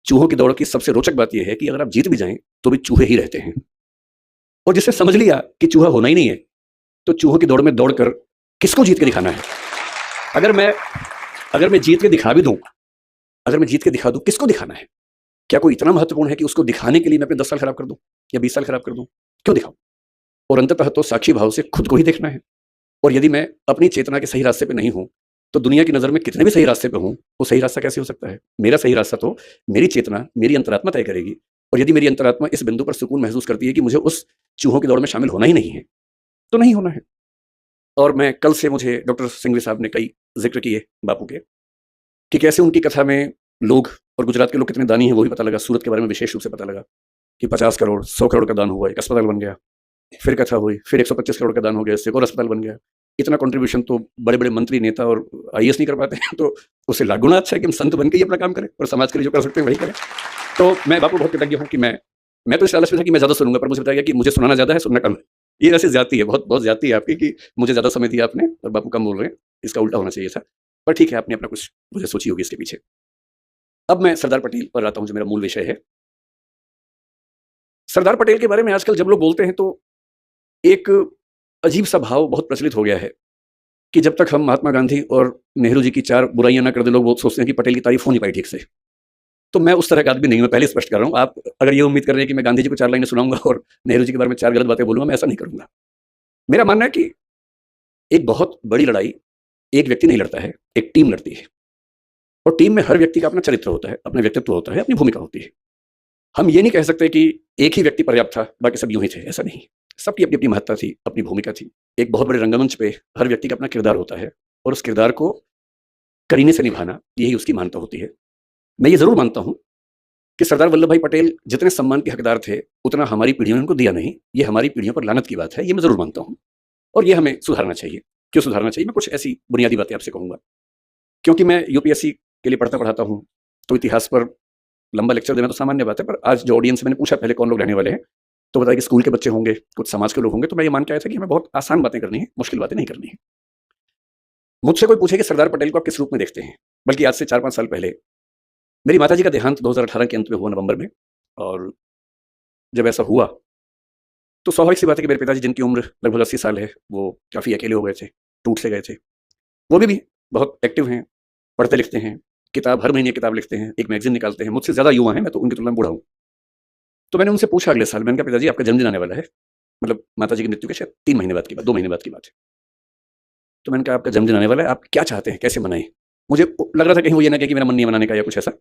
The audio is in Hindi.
चूहों की दौड़ की सबसे रोचक बात यह है कि अगर आप जीत भी जाएं तो भी चूहे ही रहते हैं। और जिसने समझ लिया कि चूहा होना ही नहीं है, तो चूहों की दौड़ में दौड़कर किसको जीत के दिखाना है? अगर मैं जीत के दिखा भी दूं, अगर मैं जीत के दिखा दूं, किसको दिखाना है? क्या कोई इतना महत्वपूर्ण है कि उसको दिखाने के लिए मैं अपने 10 साल खराब कर दूं या 20 साल खराब कर दूं? क्यों दिखाऊं? और अंततः तो साक्षी भाव से खुद को ही देखना है। और यदि मैं अपनी चेतना के सही रास्ते पे नहीं हूं, तो दुनिया की नजर में कितने भी सही रास्ते पे हूं, वो सही रास्ता कैसे हो सकता है? मेरा सही रास्ता तो मेरी चेतना, मेरी अंतरात्मा तय करेगी। और यदि मेरी अंतरात्मा इस बिंदु पर सुकून महसूस करती है कि मुझे उस चूहों की दौड़ में शामिल होना ही नहीं है, तो नहीं होना है। और मैं कल से, मुझे डॉक्टर सिंघवी साहब ने कई जिक्र किए बापू के, कि कैसे उनकी कथा में लोग, और गुजरात के लोग कितने दानी हैं वो भी पता लगा। सूरत के बारे में विशेष रूप से पता लगा कि 50 करोड़ 100 करोड़ का दान हुआ, एक अस्पताल बन गया। फिर कथा हुई, फिर 125 करोड़ का दान हो गया, इससे एक और अस्पताल बन गया। इतना कंट्रीब्यूशन तो बड़े बड़े मंत्री, नेता और आईएएस नहीं कर पाते हैं, तो उससे लाख गुना अच्छा है कि हम संत बन के ही अपना काम करें और समाज के लिए जो कर सकते हैं वही करें। तो मैं बापू बहुत कृतज्ञ हूँ कि मैं तो इस लालच में था कि मैं ज़्यादा सुनूंगा, पर मुझे बताया गया कि मुझे सुनाना ज़्यादा है, सुनना कम है। ये ऐसी ज्यादती है, बहुत बहुत ज्यादती है आपकी, कि मुझे ज़्यादा समय दिया आपने और बापू कम बोल रहे हैं। इसका उल्टा होना चाहिए था, पर ठीक है, आपने अपना कुछ मुझे सोची होगी इसके पीछे। अब मैं सरदार पटेल पर आता हूँ, जो मेरा मूल विषय है। सरदार पटेल के बारे में आजकल जब लोग बोलते हैं तो एक अजीब सा भाव बहुत प्रचलित हो गया है कि जब तक हम महात्मा गांधी और नेहरू जी की 4 बुराइयां ना कर दे, लोग बहुत सोचते हैं कि पटेल की तारीफ हो नहीं पाई ठीक से। तो मैं उस तरह का आदमी नहीं हूं, मैं पहले स्पष्ट कर रहा हूं। आप अगर ये उम्मीद कर रहे हैं कि मैं गांधी जी को 4 लाइनें सुनाऊंगा और नेहरू जी के बारे में 4 गलत बातें बोलूंगा, मैं ऐसा नहीं करूंगा। मेरा मानना है कि एक बहुत बड़ी लड़ाई एक व्यक्ति नहीं लड़ता है, एक टीम लड़ती है। और टीम में हर व्यक्ति का अपना चरित्र होता है, अपना व्यक्तित्व होता है, अपनी भूमिका होती है। हम ये नहीं कह सकते कि एक ही व्यक्ति पर्याप्त था, बाकी सब यूं ही थे, ऐसा नहीं। सबकी अपनी अपनी महत्ता थी, अपनी भूमिका थी। एक बहुत बड़े रंगमंच पे हर व्यक्ति का अपना किरदार होता है, और उस किरदार को करीने से निभाना, यही उसकी मानता होती है। मैं ये जरूर मानता हूं कि सरदार वल्लभ भाई पटेल जितने सम्मान के हकदार थे, उतना हमारी पीढ़ियों ने उनको दिया नहीं। ये हमारी पीढ़ियों पर लानत की बात है, ये मैं जरूर मानता हूं, और ये हमें सुधारना चाहिए। क्यों सुधारना चाहिए? मैं कुछ ऐसी बुनियादी बातें आपसे कहूंगा। क्योंकि मैं यूपीएससी के लिए पढ़ता पढ़ाता हूं, तो इतिहास पर लंबा लेक्चर देना तो सामान्य बात है। पर आज जो ऑडियंस, मैंने पूछा पहले कौन लोग रहने वाले हैं, तो बताया कि स्कूल के बच्चे होंगे, कुछ समाज के लोग होंगे। तो मैं ये मान के आया था कि हमें बहुत आसान बातें करनी है, मुश्किल बातें नहीं करनी है। मुझसे कोई पूछे कि सरदार पटेल को आप किस रूप में देखते हैं, बल्कि आज से 4-5 साल पहले मेरी माताजी का देहांत 2018 के अंत में हुआ, नवंबर में। और जब ऐसा हुआ तो स्वाभाविक सी बात है कि मेरे पिताजी, जिनकी उम्र लगभग 80 साल है, वो काफ़ी अकेले हो गए थे, टूट से गए थे। वो भी बहुत एक्टिव हैं, पढ़ते लिखते हैं, किताब हर महीने किताब लिखते हैं, एक मैगजीन निकालते हैं। मुझसे ज़्यादा युवा हैं, मैं तो उनकी तुलना में बूढ़ा हूँ। तो मैंने उनसे पूछा अगले साल, मैंने कहा पिताजी आपका जन्मदिन आने वाला है, मतलब माताजी की मृत्यु के शायद 3 महीने बाद की बात, 2 महीने बाद की बात है। तो मैंने कहा आपका जन्मदिन आने वाला है, आप क्या चाहते हैं, कैसे मनाएं? मुझे लग रहा था कहीं वो ये ना कहे कि मेरा मन नहीं है मनाने का या कुछ ऐसा।